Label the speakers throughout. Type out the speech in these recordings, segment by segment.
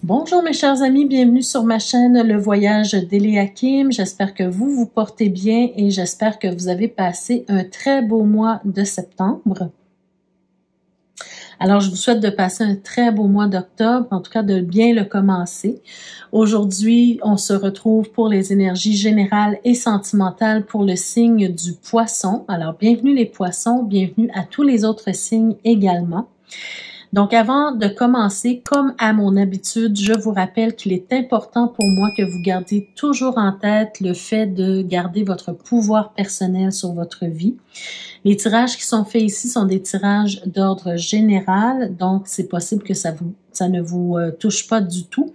Speaker 1: Bonjour mes chers amis, bienvenue sur ma chaîne Le Voyage d'Eliakim. J'espère que vous vous portez bien et j'espère que vous avez passé un très beau mois de septembre. Alors, je vous souhaite de passer un très beau mois d'octobre, en tout cas de bien le commencer. Aujourd'hui, on se retrouve pour les énergies générales et sentimentales pour le signe du Poisson. Alors, bienvenue les Poissons, bienvenue à tous les autres signes également. Donc, avant de commencer, comme à mon habitude, je vous rappelle qu'il est important pour moi que vous gardiez toujours en tête le fait de garder votre pouvoir personnel sur votre vie. Les tirages qui sont faits ici sont des tirages d'ordre général, donc c'est possible que ça ne vous touche pas du tout.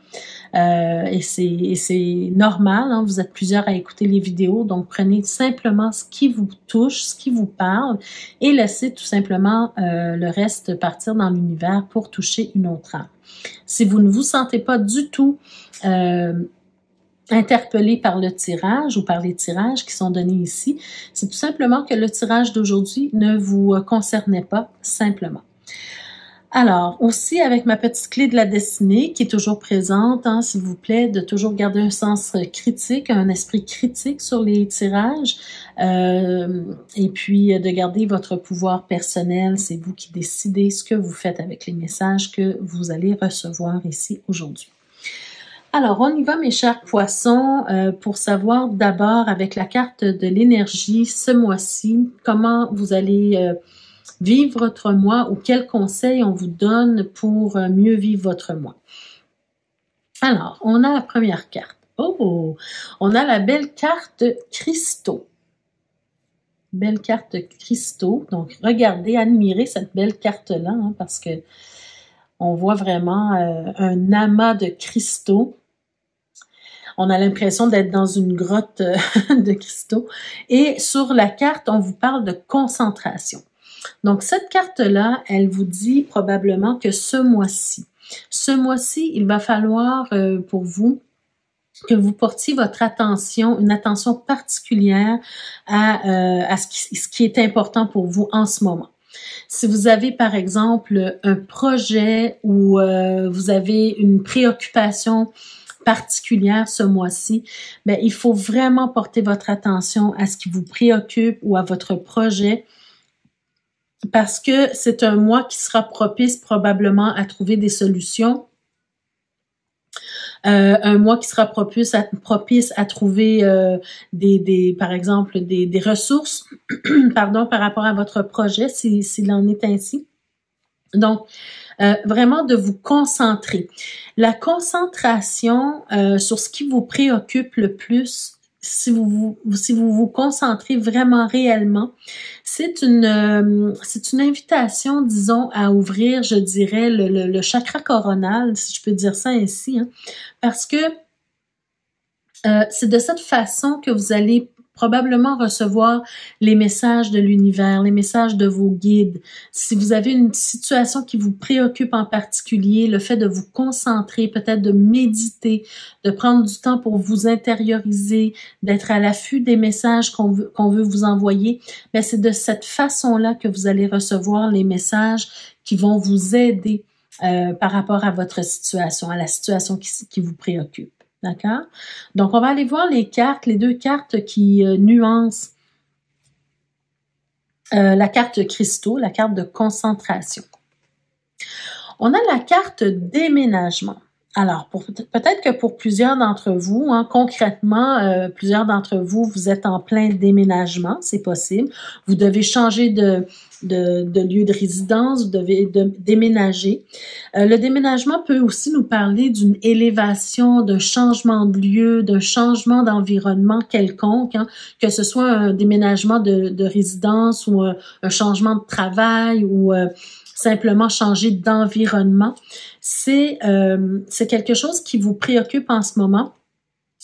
Speaker 1: Et c'est normal, hein, vous êtes plusieurs à écouter les vidéos, donc prenez simplement ce qui vous touche, ce qui vous parle et laissez tout simplement le reste partir dans l'univers pour toucher une autre âme. Si vous ne vous sentez pas du tout interpellé par le tirage ou par les tirages qui sont donnés ici, c'est tout simplement que le tirage d'aujourd'hui ne vous concernait pas simplement. Alors, aussi avec ma petite clé de la destinée qui est toujours présente, hein, s'il vous plaît, de toujours garder un sens critique, un esprit critique sur les tirages et puis de garder votre pouvoir personnel. C'est vous qui décidez ce que vous faites avec les messages que vous allez recevoir ici aujourd'hui. Alors, on y va mes chers poissons pour savoir d'abord avec la carte de l'énergie ce mois-ci, comment vous allez vivre votre mois ou quels conseils on vous donne pour mieux vivre votre mois. Alors, on a la première carte. Oh, on a la belle carte cristaux. Belle carte cristaux. Donc, regardez, admirez cette belle carte-là hein, parce que on voit vraiment un amas de cristaux. On a l'impression d'être dans une grotte de cristaux. Et sur la carte, on vous parle de concentration. Donc, cette carte-là, elle vous dit probablement que ce mois-ci, il va falloir pour vous que vous portiez votre attention, une attention particulière à ce qui est important pour vous en ce moment. Si vous avez, par exemple, un projet ou vous avez une préoccupation particulière ce mois-ci, bien, il faut vraiment porter votre attention à ce qui vous préoccupe ou à votre projet parce que c'est un mois qui sera propice probablement à trouver des solutions. Un mois qui sera propice à trouver par exemple des ressources pardon, par rapport à votre projet s'il en est ainsi. Donc, vraiment de vous concentrer. La concentration sur ce qui vous préoccupe le plus, si vous vous concentrez vraiment réellement, c'est une invitation, disons, à ouvrir, je dirais, le chakra coronal, si je peux dire ça ainsi, hein, parce que c'est de cette façon que vous allez probablement recevoir les messages de l'univers, les messages de vos guides. Si vous avez une situation qui vous préoccupe en particulier, le fait de vous concentrer, peut-être de méditer, de prendre du temps pour vous intérioriser, d'être à l'affût des messages qu'on veut vous envoyer, bien, c'est de cette façon-là que vous allez recevoir les messages qui vont vous aider par rapport à votre situation, à la situation qui vous préoccupe. D'accord? Donc, on va aller voir les cartes, les deux cartes qui nuancent la carte cristaux, la carte de concentration. On a la carte déménagement. Alors, peut-être que pour plusieurs d'entre vous, hein, concrètement, plusieurs d'entre vous, vous êtes en plein déménagement, c'est possible. Vous devez changer de lieu de résidence, vous devez déménager. Le déménagement peut aussi nous parler d'une élévation, d'un changement de lieu, d'un changement d'environnement quelconque, hein, que ce soit un déménagement de résidence ou un changement de travail ou simplement changer d'environnement. C'est quelque chose qui vous préoccupe en ce moment,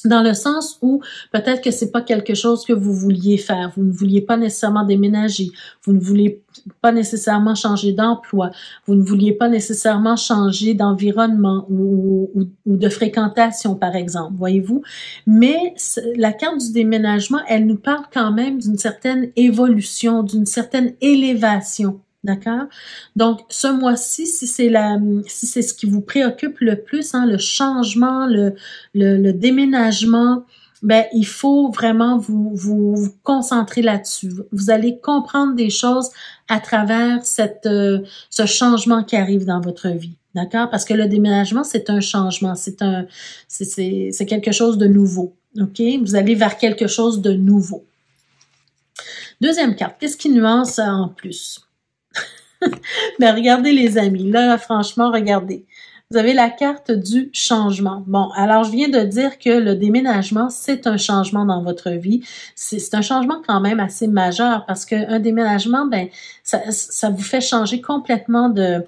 Speaker 1: dans le sens où peut-être que c'est pas quelque chose que vous vouliez faire. Vous ne vouliez pas nécessairement déménager. Vous ne vouliez pas nécessairement changer d'emploi. Vous ne vouliez pas nécessairement changer d'environnement ou de fréquentation, par exemple, voyez-vous. Mais la carte du déménagement, elle nous parle quand même d'une certaine évolution, d'une certaine élévation. D'accord? Donc, ce mois-ci, si c'est ce qui vous préoccupe le plus, hein, le changement, le déménagement, ben, il faut vraiment vous concentrer là-dessus. Vous allez comprendre des choses à travers ce changement qui arrive dans votre vie. D'accord? Parce que le déménagement, c'est un changement, c'est quelque chose de nouveau. OK? Vous allez vers quelque chose de nouveau. Deuxième carte, qu'est-ce qui nuance en plus? Ben, regardez les amis, là, franchement, regardez. Vous avez la carte du changement. Bon, alors je viens de dire que le déménagement, c'est un changement dans votre vie. C'est un changement quand même assez majeur parce qu'un déménagement, ben, ça vous fait changer complètement de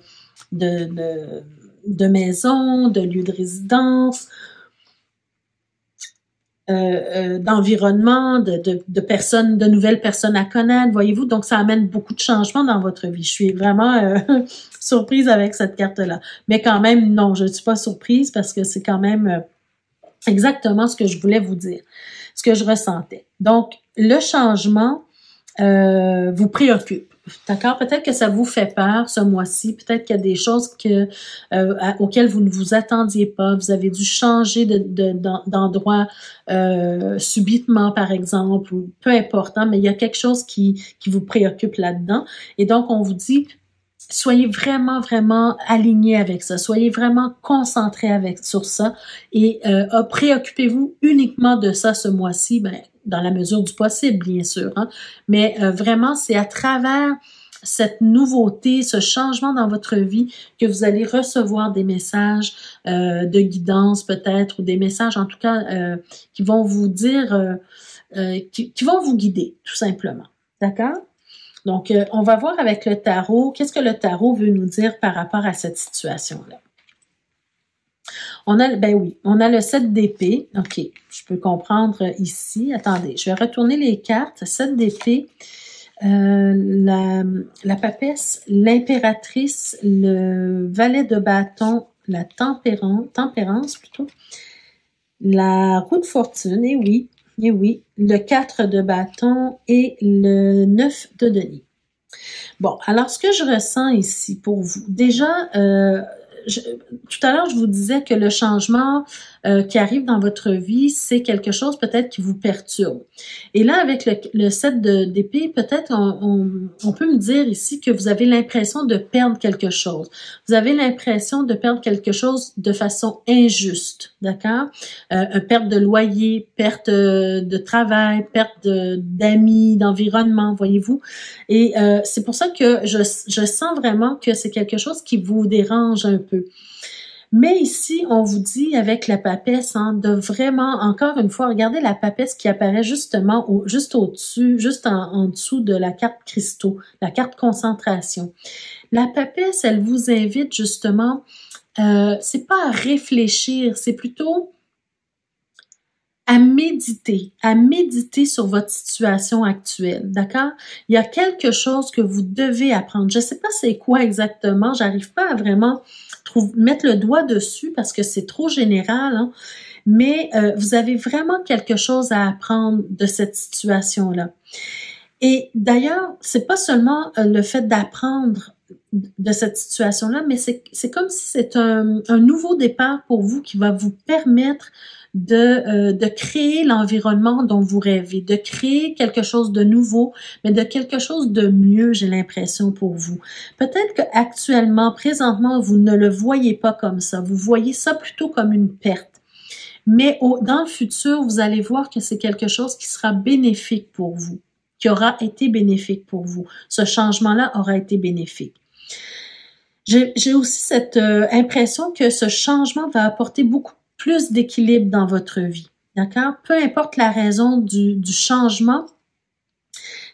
Speaker 1: maison, de lieu de résidence, d'environnement, de personnes, de nouvelles personnes à connaître, voyez-vous. Donc, ça amène beaucoup de changements dans votre vie. Je suis vraiment surprise avec cette carte-là. Mais quand même, non, je ne suis pas surprise parce que c'est quand même exactement ce que je voulais vous dire, ce que je ressentais. Donc, le changement vous préoccupe. D'accord? Peut-être que ça vous fait peur ce mois-ci. Peut-être qu'il y a des choses auxquelles vous ne vous attendiez pas. Vous avez dû changer d'endroit subitement, par exemple, ou peu important, mais il y a quelque chose qui vous préoccupe là-dedans. Et donc, on vous dit, soyez vraiment, vraiment alignés avec ça. Soyez vraiment concentrés sur ça et préoccupez-vous uniquement de ça ce mois-ci, ben, dans la mesure du possible, bien sûr. Hein? Mais vraiment, c'est à travers cette nouveauté, ce changement dans votre vie que vous allez recevoir des messages de guidance peut-être ou des messages en tout cas qui vont vous dire, qui vont vous guider tout simplement. D'accord? Donc, on va voir avec le tarot, qu'est-ce que le tarot veut nous dire par rapport à cette situation-là. On a le 7 d'épée. OK, je peux comprendre ici. Attendez, je vais retourner les cartes. 7 d'épée, la papesse, l'impératrice, le valet de bâton, la tempérance plutôt, la roue de fortune, et oui, le 4 de bâton et le 9 de denier. Bon, alors ce que je ressens ici pour vous, déjà, tout à l'heure, je vous disais que le changement qui arrive dans votre vie, c'est quelque chose peut-être qui vous perturbe. Et là, avec le 7 d'épée, peut-être on peut me dire ici que vous avez l'impression de perdre quelque chose. Vous avez l'impression de perdre quelque chose de façon injuste, d'accord? Perte de loyer, perte de travail, perte d'amis, d'environnement, voyez-vous? Et c'est pour ça que je sens vraiment que c'est quelque chose qui vous dérange un peu. Mais ici, on vous dit avec la papesse, hein, de vraiment, encore une fois, regardez la papesse qui apparaît justement juste au-dessus, juste en dessous de la carte cristaux, la carte concentration. La papesse, elle vous invite justement, c'est pas à réfléchir, c'est plutôt à méditer sur votre situation actuelle, d'accord? Il y a quelque chose que vous devez apprendre. Je sais pas c'est quoi exactement, j'arrive pas à vraiment mettre le doigt dessus parce que c'est trop général, hein? Mais vous avez vraiment quelque chose à apprendre de cette situation-là. Et d'ailleurs, c'est pas seulement le fait d'apprendre de cette situation-là, mais c'est comme si c'est un nouveau départ pour vous qui va vous permettre de créer l'environnement dont vous rêvez, de créer quelque chose de nouveau, mais de quelque chose de mieux, j'ai l'impression pour vous. Peut-être qu'actuellement, présentement, vous ne le voyez pas comme ça. Vous voyez ça plutôt comme une perte. Mais dans le futur, vous allez voir que c'est quelque chose qui sera bénéfique pour vous, qui aura été bénéfique pour vous. Ce changement-là aura été bénéfique. J'ai aussi cette impression que ce changement va apporter beaucoup plus d'équilibre dans votre vie, d'accord? Peu importe la raison du changement,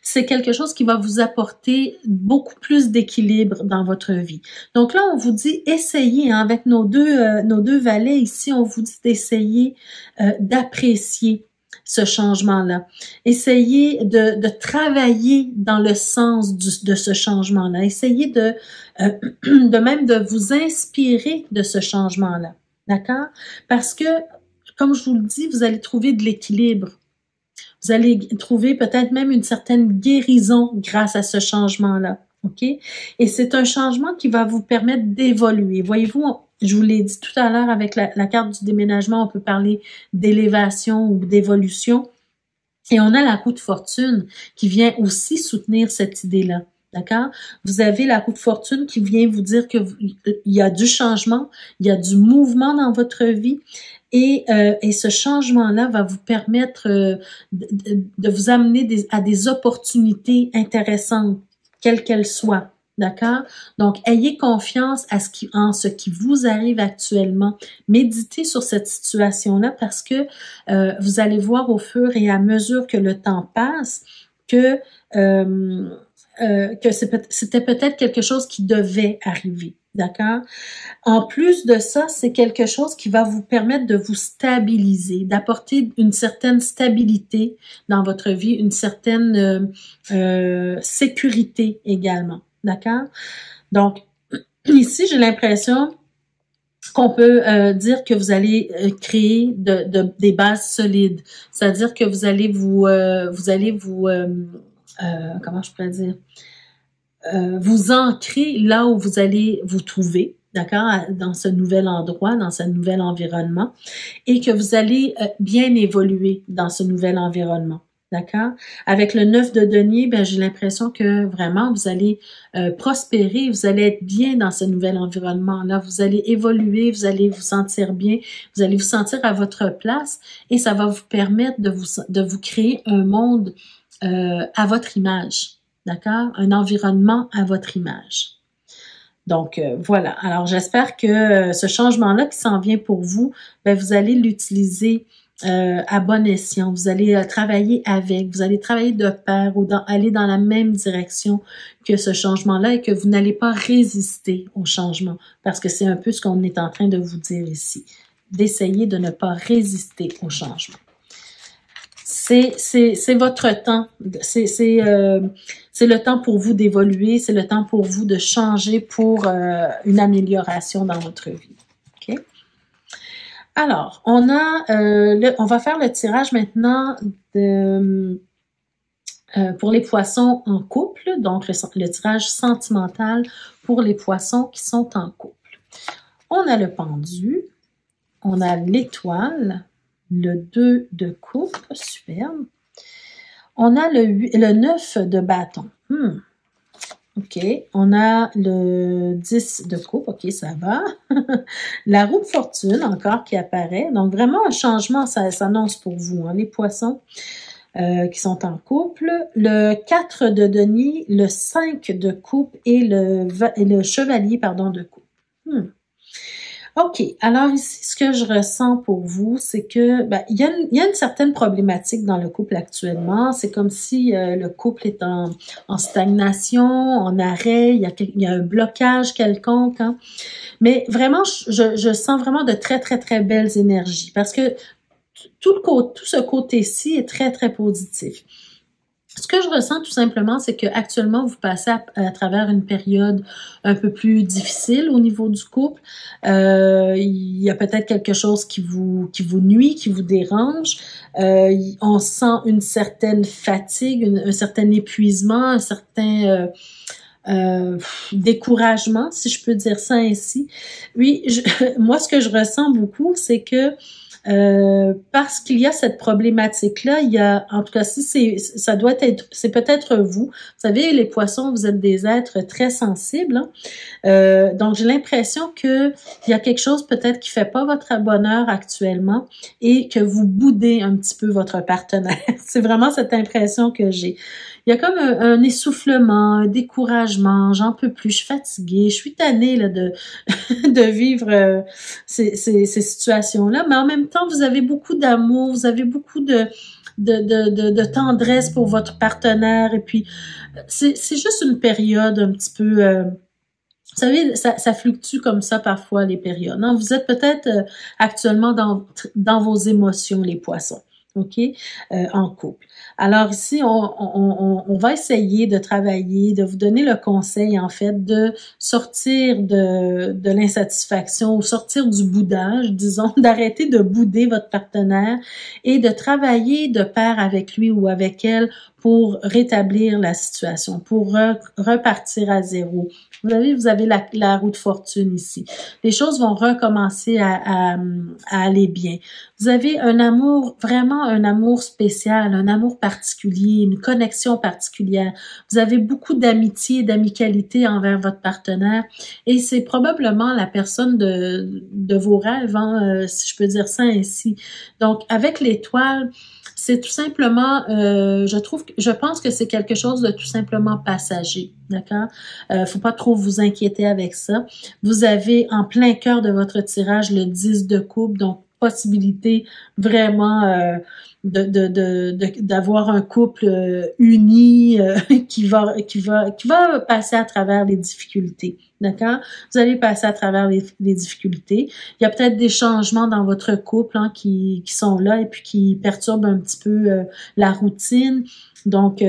Speaker 1: c'est quelque chose qui va vous apporter beaucoup plus d'équilibre dans votre vie. Donc là, on vous dit, essayez, hein, avec nos deux valets ici, on vous dit d'essayer d'apprécier ce changement-là. Essayez de travailler dans le sens de ce changement-là. Essayez de même de vous inspirer de ce changement-là. D'accord? Parce que, comme je vous le dis, vous allez trouver de l'équilibre. Vous allez trouver peut-être même une certaine guérison grâce à ce changement-là. OK? Et c'est un changement qui va vous permettre d'évoluer. Voyez-vous, je vous l'ai dit tout à l'heure avec la carte du déménagement, on peut parler d'élévation ou d'évolution. Et on a la roue de fortune qui vient aussi soutenir cette idée-là. D'accord? Vous avez la roue de fortune qui vient vous dire que il y a du changement, il y a du mouvement dans votre vie. Et ce changement-là va vous permettre de vous amener à des opportunités intéressantes, quelles qu'elles soient. D'accord? Donc, ayez confiance en ce qui vous arrive actuellement. Méditez sur cette situation-là parce que vous allez voir au fur et à mesure que le temps passe que c'était peut-être quelque chose qui devait arriver. D'accord? En plus de ça, c'est quelque chose qui va vous permettre de vous stabiliser, d'apporter une certaine stabilité dans votre vie, une certaine sécurité également. D'accord? Donc, ici, j'ai l'impression qu'on peut dire que vous allez créer des bases solides. C'est-à-dire que vous allez comment je pourrais dire? Vous ancrer là où vous allez vous trouver, d'accord, dans ce nouvel endroit, dans ce nouvel environnement, et que vous allez bien évoluer dans ce nouvel environnement, d'accord? Avec le 9 de denier, ben j'ai l'impression que vraiment vous allez prospérer, vous allez être bien dans ce nouvel environnement-là, vous allez évoluer, vous allez vous sentir bien, vous allez vous sentir à votre place, et ça va vous permettre de vous créer un monde à votre image. D'accord? Un environnement à votre image. Donc, voilà. Alors, j'espère que ce changement-là qui s'en vient pour vous, ben, vous allez l'utiliser à bon escient. Vous allez travailler avec, vous allez travailler de pair ou aller dans la même direction que ce changement-là et que vous n'allez pas résister au changement parce que c'est un peu ce qu'on est en train de vous dire ici. D'essayer de ne pas résister au changement. C'est votre temps. C'est le temps pour vous d'évoluer, c'est le temps pour vous de changer pour une amélioration dans votre vie. OK? Alors, on va faire le tirage maintenant pour les poissons en couple, donc le tirage sentimental pour les poissons qui sont en couple. On a le pendu, on a l'étoile, le 2 de coupe, superbe. On a le 9 de bâton. OK. On a le 10 de coupe. OK, ça va. La roue de fortune encore qui apparaît. Donc, vraiment un changement, ça s'annonce pour vous, hein, les poissons qui sont en couple. Le 4 de denier, le 5 de coupe et le chevalier, pardon, de coupe. OK. Alors ici, ce que je ressens pour vous, c'est que il y a une certaine problématique dans le couple actuellement. C'est comme si le couple est en stagnation, en arrêt, il y a un blocage quelconque. Hein. Mais vraiment, je sens vraiment de très, très, très belles énergies parce que tout ce côté-ci est très, très positif. Ce que je ressens tout simplement, c'est que actuellement vous passez à travers une période un peu plus difficile au niveau du couple. Il y a peut-être quelque chose qui vous nuit, qui vous dérange. On sent une certaine fatigue, un certain épuisement, un certain découragement, si je peux dire ça ainsi. Oui, moi ce que je ressens beaucoup, c'est que parce qu'il y a cette problématique-là, il y a, en tout cas, si c'est peut-être vous. Vous savez, les poissons, vous êtes des êtres très sensibles. Hein? Donc, j'ai l'impression que il y a quelque chose peut-être qui fait pas votre bonheur actuellement et que vous boudez un petit peu votre partenaire. C'est vraiment cette impression que j'ai. Il y a comme un essoufflement, un découragement, j'en peux plus, je suis fatiguée, je suis tannée là, de vivre ces situations-là, mais en même temps, vous avez beaucoup d'amour, vous avez beaucoup de tendresse pour votre partenaire, et puis c'est juste une période un petit peu... vous savez, ça fluctue comme ça parfois, les périodes. Hein? Vous êtes peut-être actuellement dans vos émotions, les poissons. OK, en couple. Alors ici, on va essayer de travailler, de vous donner le conseil, en fait, de sortir de l'insatisfaction ou sortir du boudage, disons, d'arrêter de bouder votre partenaire et de travailler de pair avec lui ou avec elle pour rétablir la situation, pour repartir à zéro. Vous avez la roue de fortune ici. Les choses vont recommencer à aller bien. Vous avez un amour, vraiment un amour spécial, un amour particulier, une connexion particulière. Vous avez beaucoup d'amitié et d'amicalité envers votre partenaire et c'est probablement la personne de vos rêves, hein, si je peux dire ça ainsi. Donc, avec l'étoile, c'est tout simplement, je pense que c'est quelque chose de tout simplement passager, d'accord? Faut pas trop vous inquiéter avec ça. Vous avez en plein cœur de votre tirage le 10 de coupe, donc possibilité vraiment d'avoir un couple uni qui va passer à travers les difficultés. D'accord? Vous allez passer à travers les difficultés. Il y a peut-être des changements dans votre couple hein, qui sont là et puis qui perturbent un petit peu la routine. Donc,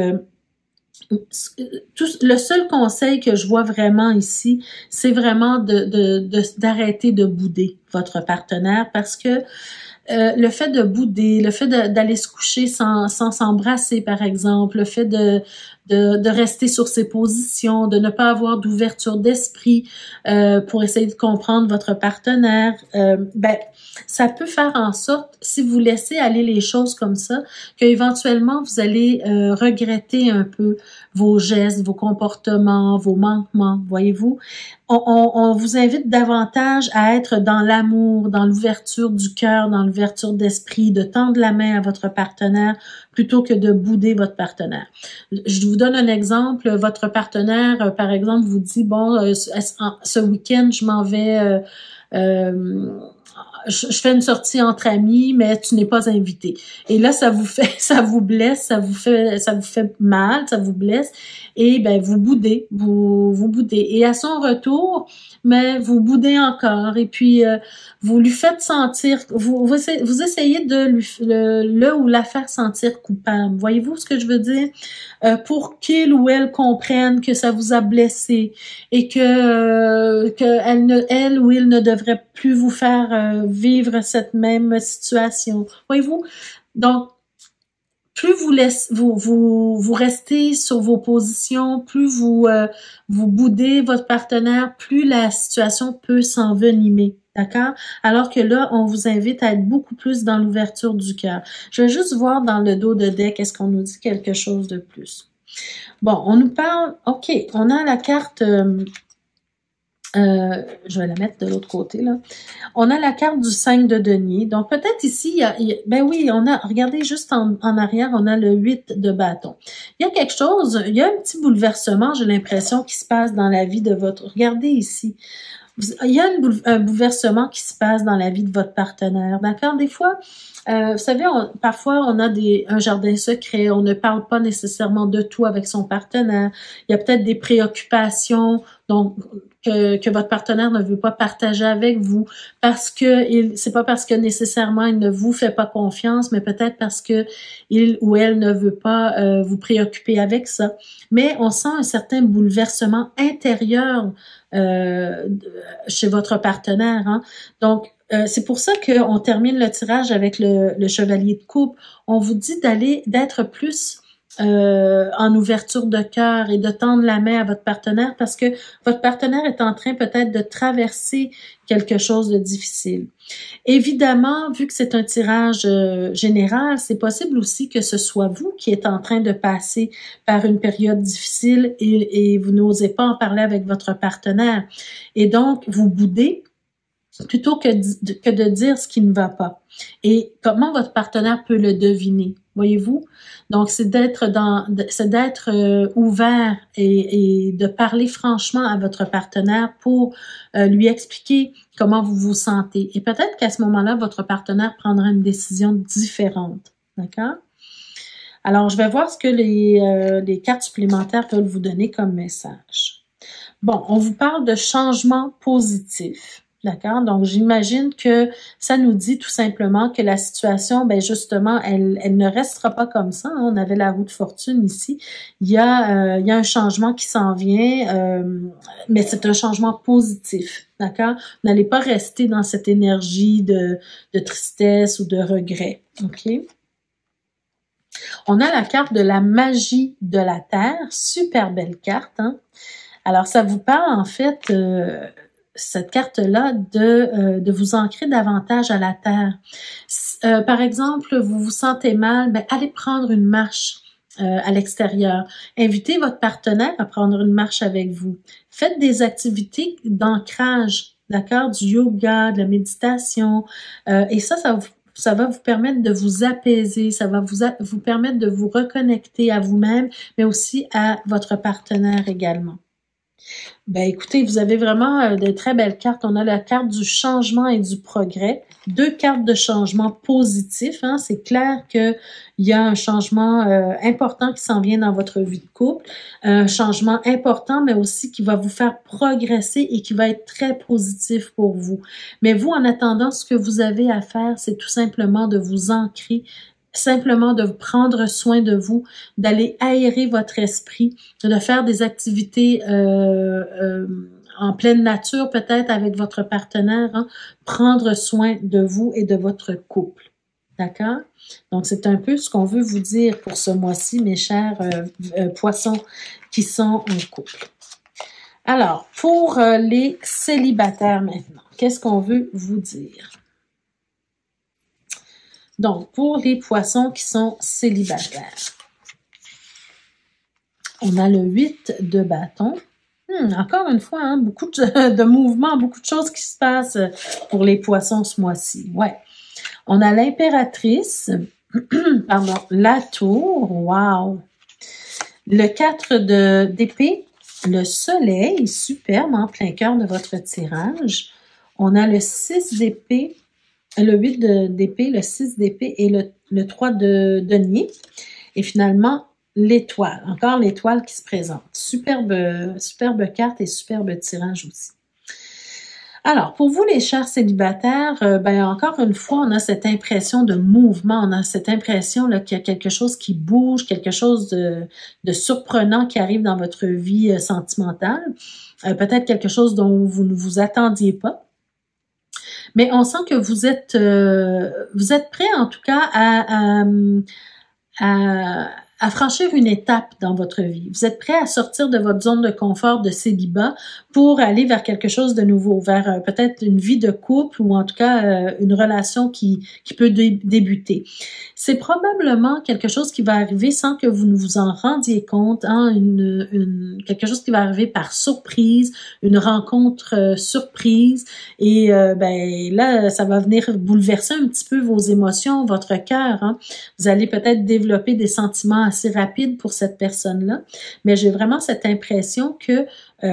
Speaker 1: le seul conseil que je vois vraiment ici, c'est vraiment d'arrêter de bouder votre partenaire parce que le fait de bouder, le fait d'aller se coucher sans s'embrasser, par exemple, le fait de rester sur ses positions, de ne pas avoir d'ouverture d'esprit pour essayer de comprendre votre partenaire, ça peut faire en sorte, si vous laissez aller les choses comme ça, qu'éventuellement vous allez regretter un peu vos gestes, vos comportements, vos manquements, voyez-vous. On vous invite davantage à être dans l'amour, dans l'ouverture du cœur, dans l'ouverture d'esprit, de tendre la main à votre partenaire plutôt que de bouder votre partenaire. Je vous donne un exemple. Votre partenaire, par exemple, vous dit, bon, ce week-end, je m'en vais... je fais une sortie entre amis, mais tu n'es pas invité. Et là, ça vous blesse, ça vous fait mal, ça vous blesse. Et ben, vous boudez. Et à son retour, mais vous boudez encore. Et puis, vous lui faites sentir, vous essayez de le ou la faire sentir coupable. Voyez-vous ce que je veux dire? Pour qu'il ou elle comprenne que ça vous a blessé et que elle ou il ne devrait plus vous faire vivre cette même situation. Voyez-vous? Donc, plus vous restez sur vos positions, plus vous boudez votre partenaire, plus la situation peut s'envenimer. D'accord? Alors que là, on vous invite à être beaucoup plus dans l'ouverture du cœur. Je vais juste voir dans le dos de deck, est-ce qu'on nous dit quelque chose de plus? Bon, on nous parle, OK, on a la carte... je vais la mettre de l'autre côté, là. On a la carte du 5 de denier. Donc, peut-être ici, ben oui, regardez juste en arrière, on a le 8 de bâton. Il y a quelque chose, il y a un petit bouleversement, j'ai l'impression, qui se passe dans la vie de votre... Regardez ici. Il y a un bouleversement qui se passe dans la vie de votre partenaire, d'accord? Des fois, vous savez, parfois, on a un jardin secret, on ne parle pas nécessairement de tout avec son partenaire. Il y a peut-être des préoccupations, donc que votre partenaire ne veut pas partager avec vous parce que c'est pas parce que nécessairement il ne vous fait pas confiance, mais peut-être parce que il ou elle ne veut pas vous préoccuper avec ça. Mais on sent un certain bouleversement intérieur chez votre partenaire. Hein? Donc, c'est pour ça qu'on termine le tirage avec le chevalier de coupe. On vous dit d'être plus en ouverture de cœur et de tendre la main à votre partenaire parce que votre partenaire est en train peut-être de traverser quelque chose de difficile. Évidemment, vu que c'est un tirage général, c'est possible aussi que ce soit vous qui êtes en train de passer par une période difficile et vous n'osez pas en parler avec votre partenaire. Et donc, vous boudez plutôt que de dire ce qui ne va pas. Et comment votre partenaire peut le deviner, voyez-vous? Donc, c'est d'être ouvert et de parler franchement à votre partenaire pour lui expliquer comment vous vous sentez. Et peut-être qu'à ce moment-là, votre partenaire prendra une décision différente. D'accord? Alors, je vais voir ce que les cartes supplémentaires veulent vous donner comme message. Bon, on vous parle de changement positif. D'accord? Donc, j'imagine que ça nous dit tout simplement que la situation, ben justement, elle ne restera pas comme ça, hein. On avait la roue de fortune ici. Il y a un changement qui s'en vient, mais c'est un changement positif. D'accord? Vous n'allez pas rester dans cette énergie de tristesse ou de regret. OK? On a la carte de la magie de la Terre. Super belle carte, hein? Alors, ça vous parle, en fait, cette carte-là, de vous ancrer davantage à la terre. Par exemple, vous vous sentez mal, ben, allez prendre une marche à l'extérieur. Invitez votre partenaire à prendre une marche avec vous. Faites des activités d'ancrage, d'accord? Du yoga, de la méditation. Et ça va vous permettre de vous apaiser, ça va vous permettre de vous reconnecter à vous-même, mais aussi à votre partenaire également. Ben écoutez, vous avez vraiment de très belles cartes. On a la carte du changement et du progrès. 2 cartes de changement positif, hein. C'est clair qu'il y a un changement important qui s'en vient dans votre vie de couple. Un changement important, mais aussi qui va vous faire progresser et qui va être très positif pour vous. Mais vous, en attendant, ce que vous avez à faire, c'est tout simplement de vous ancrer, simplement de prendre soin de vous, d'aller aérer votre esprit, de faire des activités en pleine nature, peut-être avec votre partenaire, hein, prendre soin de vous et de votre couple. D'accord? Donc, c'est un peu ce qu'on veut vous dire pour ce mois-ci, mes chers poissons qui sont en couple. Alors, pour les célibataires maintenant, qu'est-ce qu'on veut vous dire? Donc, pour les poissons qui sont célibataires, on a le 8 de bâton. Encore une fois, hein, beaucoup de mouvements, beaucoup de choses qui se passent pour les poissons ce mois-ci. Ouais. On a l'impératrice, pardon, la tour, wow. Le 4 d'épée, le soleil, superbe, en plein cœur de votre tirage. On a le 6 d'épée, le 8 d'épée, le 6 d'épée et le 3 de denier. Et finalement, l'étoile. Encore l'étoile qui se présente. Superbe carte et superbe tirage aussi. Alors, pour vous, les chers célibataires, ben encore une fois, on a cette impression de mouvement, on a cette impression là qu'il y a quelque chose qui bouge, quelque chose de surprenant qui arrive dans votre vie sentimentale. Peut-être quelque chose dont vous ne vous attendiez pas. Mais on sent que vous êtes prêt en tout cas à franchir une étape dans votre vie. Vous êtes prêt à sortir de votre zone de confort de célibat pour aller vers quelque chose de nouveau, vers peut-être une vie de couple ou en tout cas une relation qui peut débuter. C'est probablement quelque chose qui va arriver sans que vous ne vous en rendiez compte, hein, quelque chose qui va arriver par surprise, une rencontre surprise et ben là ça va venir bouleverser un petit peu vos émotions, votre cœur, hein. Vous allez peut-être développer des sentiments assez rapides pour cette personne-là, mais j'ai vraiment cette impression que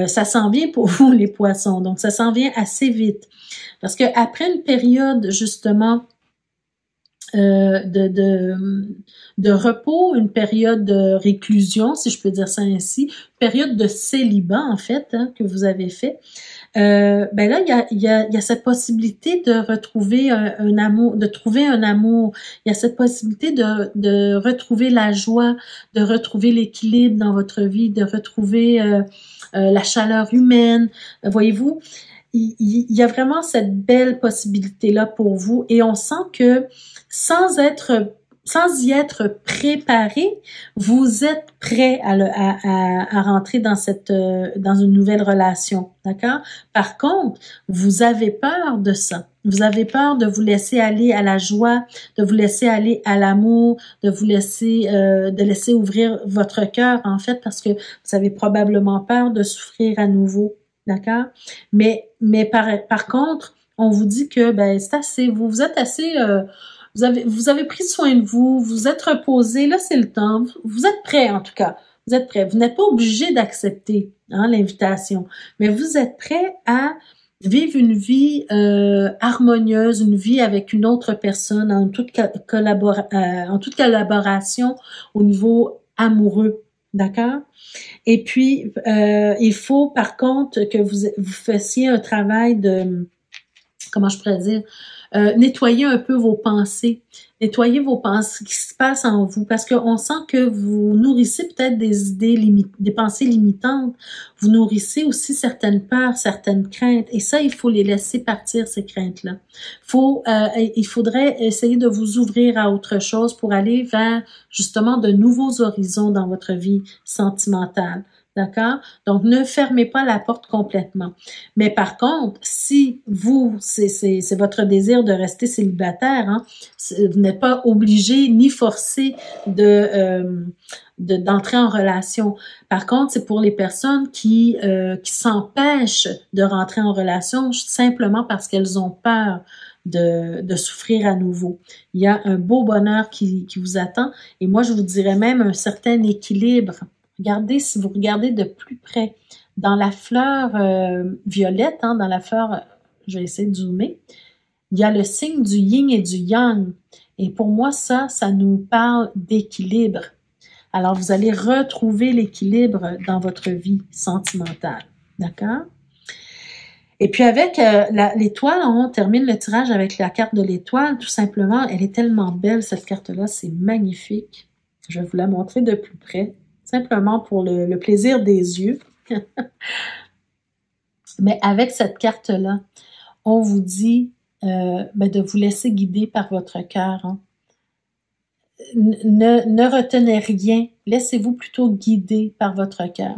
Speaker 1: ça s'en vient pour vous les poissons, donc ça s'en vient assez vite parce que après une période justement de repos, une période de réclusion, si je peux dire ça ainsi, une période de célibat en fait, hein, que vous avez fait. Ben là, il y a cette possibilité de retrouver un amour, de trouver un amour. Il y a cette possibilité de retrouver la joie, de retrouver l'équilibre dans votre vie, de retrouver la chaleur humaine. Voyez-vous, il y a vraiment cette belle possibilité-là pour vous et on sent que sans y être préparé, vous êtes prêt à rentrer dans dans une nouvelle relation, d'accord? Par contre, vous avez peur de ça. Vous avez peur de vous laisser aller à la joie, de vous laisser aller à l'amour, de laisser ouvrir votre cœur, en fait, parce que vous avez probablement peur de souffrir à nouveau, d'accord? Mais par contre, on vous dit que, ben, c'est assez, vous êtes assez, vous avez pris soin de vous, vous êtes reposé, là c'est le temps, vous êtes prêt en tout cas, vous êtes prêt. Vous n'êtes pas obligé d'accepter l'invitation, mais vous êtes prêt à vivre une vie harmonieuse, une vie avec une autre personne en toute collaboration au niveau amoureux, d'accord? Et puis, il faut par contre que vous fassiez un travail comment je pourrais dire, nettoyer un peu vos pensées. Nettoyez vos pensées, ce qui se passe en vous, parce qu'on sent que vous nourrissez peut-être des idées des pensées limitantes. Vous nourrissez aussi certaines peurs, certaines craintes, et ça, il faut les laisser partir, ces craintes-là. Il faudrait essayer de vous ouvrir à autre chose pour aller vers, justement, de nouveaux horizons dans votre vie sentimentale. D'accord? Donc, ne fermez pas la porte complètement. Mais par contre, si vous, c'est votre désir de rester célibataire, hein, vous n'êtes pas obligé ni forcé d'entrer en relation. Par contre, c'est pour les personnes qui s'empêchent de rentrer en relation simplement parce qu'elles ont peur de souffrir à nouveau. Il y a un beau bonheur qui vous attend, et moi, je vous dirais même un certain équilibre. Regardez, si vous regardez de plus près, dans la fleur violette, hein, dans la fleur, je vais essayer de zoomer, il y a le signe du yin et du yang. Et pour moi, ça nous parle d'équilibre. Alors, vous allez retrouver l'équilibre dans votre vie sentimentale. D'accord? Et puis avec l'étoile, on termine le tirage avec la carte de l'étoile. Tout simplement, elle est tellement belle, cette carte-là, c'est magnifique. Je vais vous la montrer de plus près. Simplement pour le plaisir des yeux. Mais avec cette carte-là, on vous dit de vous laisser guider par votre cœur. Hein. Ne retenez rien. Laissez-vous plutôt guider par votre cœur.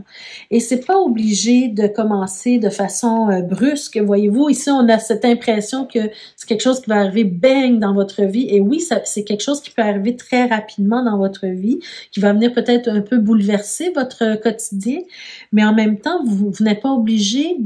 Speaker 1: Et c'est pas obligé de commencer de façon brusque. Voyez-vous, ici, on a cette impression que c'est quelque chose qui va arriver bang dans votre vie. Et oui, c'est quelque chose qui peut arriver très rapidement dans votre vie, qui va venir peut-être un peu bouleverser votre quotidien. Mais en même temps, vous n'êtes pas obligé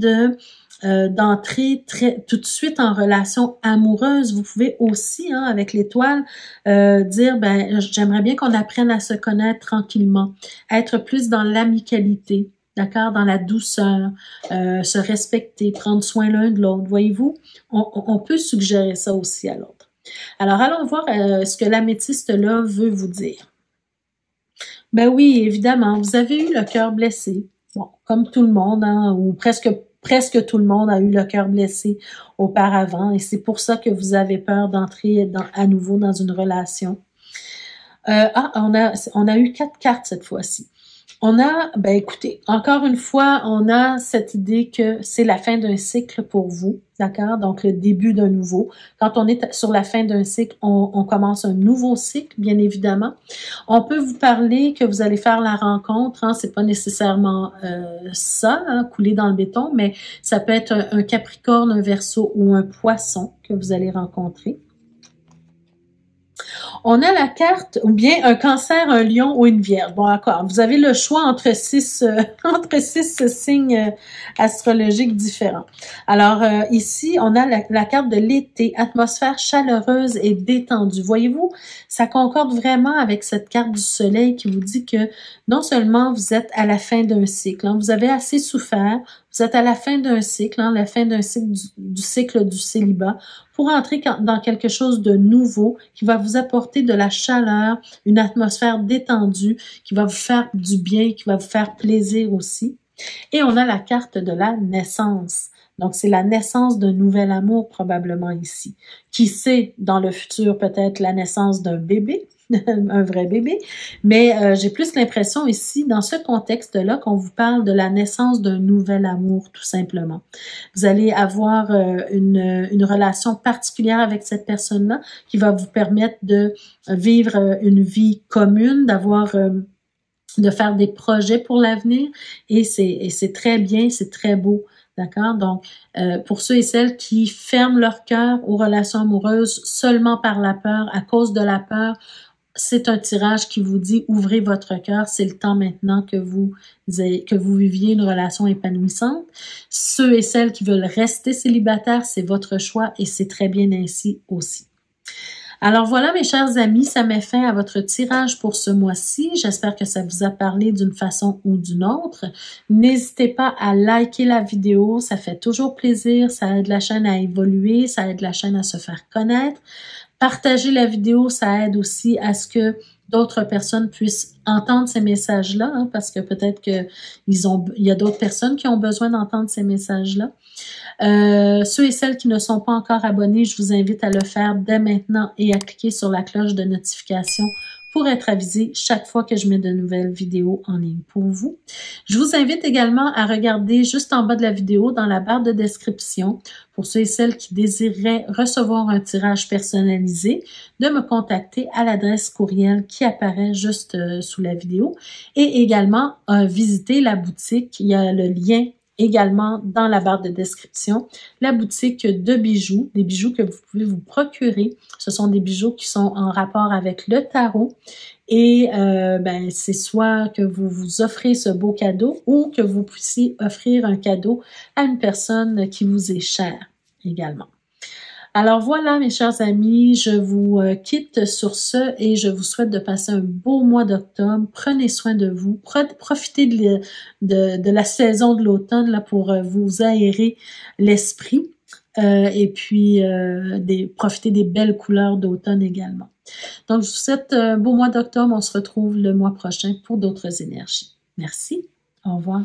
Speaker 1: d'entrer tout de suite en relation amoureuse. Vous pouvez aussi, hein, avec l'étoile, dire, j'aimerais bien qu'on apprenne à se connaître tranquillement, être plus dans l'amicalité, d'accord, dans la douceur, se respecter, prendre soin l'un de l'autre. Voyez-vous, on peut suggérer ça aussi à l'autre. Alors, allons voir ce que l'améthyste là veut vous dire. Ben oui, évidemment, vous avez eu le cœur blessé. Bon, comme tout le monde, hein, ou presque tout le monde a eu le cœur blessé auparavant, et c'est pour ça que vous avez peur d'entrer à nouveau dans une relation. On a eu 4 cartes cette fois-ci. On a, écoutez, encore une fois, on a cette idée que c'est la fin d'un cycle pour vous, d'accord? Donc, le début d'un nouveau. Quand on est sur la fin d'un cycle, on commence un nouveau cycle, bien évidemment. On peut vous parler que vous allez faire la rencontre, hein, c'est pas nécessairement ça, hein, couler dans le béton, mais ça peut être un Capricorne, un Verseau ou un Poisson que vous allez rencontrer. On a la carte, ou bien un Cancer, un Lion ou une Vierge. Bon, d'accord. Vous avez le choix entre six signes astrologiques différents. Alors, ici, on a la carte de l'été, atmosphère chaleureuse et détendue. Voyez-vous, ça concorde vraiment avec cette carte du soleil qui vous dit que non seulement vous êtes à la fin d'un cycle, hein, vous avez assez souffert, vous êtes à la fin d'un cycle, hein, la fin d'un cycle du cycle du célibat, pour entrer dans quelque chose de nouveau qui va vous apporter de la chaleur, une atmosphère détendue, qui va vous faire du bien, qui va vous faire plaisir aussi. Et on a la carte de la naissance. Donc, c'est la naissance d'un nouvel amour probablement ici. Qui sait, dans le futur, peut-être la naissance d'un bébé, un vrai bébé, mais j'ai plus l'impression ici, dans ce contexte-là, qu'on vous parle de la naissance d'un nouvel amour, tout simplement. Vous allez avoir une relation particulière avec cette personne-là qui va vous permettre de vivre une vie commune, de faire des projets pour l'avenir, et c'est très bien, c'est très beau. D'accord? Donc, pour ceux et celles qui ferment leur cœur aux relations amoureuses seulement par la peur, à cause de la peur, c'est un tirage qui vous dit ouvrez votre cœur, c'est le temps maintenant que vous viviez une relation épanouissante. Ceux et celles qui veulent rester célibataires, c'est votre choix et c'est très bien ainsi aussi. Alors voilà mes chers amis, ça met fin à votre tirage pour ce mois-ci. J'espère que ça vous a parlé d'une façon ou d'une autre. N'hésitez pas à liker la vidéo, ça fait toujours plaisir, ça aide la chaîne à évoluer, ça aide la chaîne à se faire connaître. Partagez la vidéo, ça aide aussi à ce que d'autres personnes puissent entendre ces messages-là, hein, parce que peut-être il y a d'autres personnes qui ont besoin d'entendre ces messages-là. Ceux et celles qui ne sont pas encore abonnés, je vous invite à le faire dès maintenant et à cliquer sur la cloche de notification pour être avisé chaque fois que je mets de nouvelles vidéos en ligne pour vous. Je vous invite également à regarder juste en bas de la vidéo, dans la barre de description, pour ceux et celles qui désireraient recevoir un tirage personnalisé, de me contacter à l'adresse courriel qui apparaît juste sous la vidéo et également visiter la boutique. Il y a le lien également dans la barre de description, la boutique de bijoux, des bijoux que vous pouvez vous procurer. Ce sont des bijoux qui sont en rapport avec le tarot et c'est soit que vous vous offrez ce beau cadeau ou que vous puissiez offrir un cadeau à une personne qui vous est chère également. Alors voilà, mes chers amis, je vous quitte sur ce et je vous souhaite de passer un beau mois d'octobre. Prenez soin de vous, profitez de la saison de l'automne là pour vous aérer l'esprit et puis profiter des belles couleurs d'automne également. Donc, je vous souhaite un beau mois d'octobre. On se retrouve le mois prochain pour d'autres énergies. Merci. Au revoir.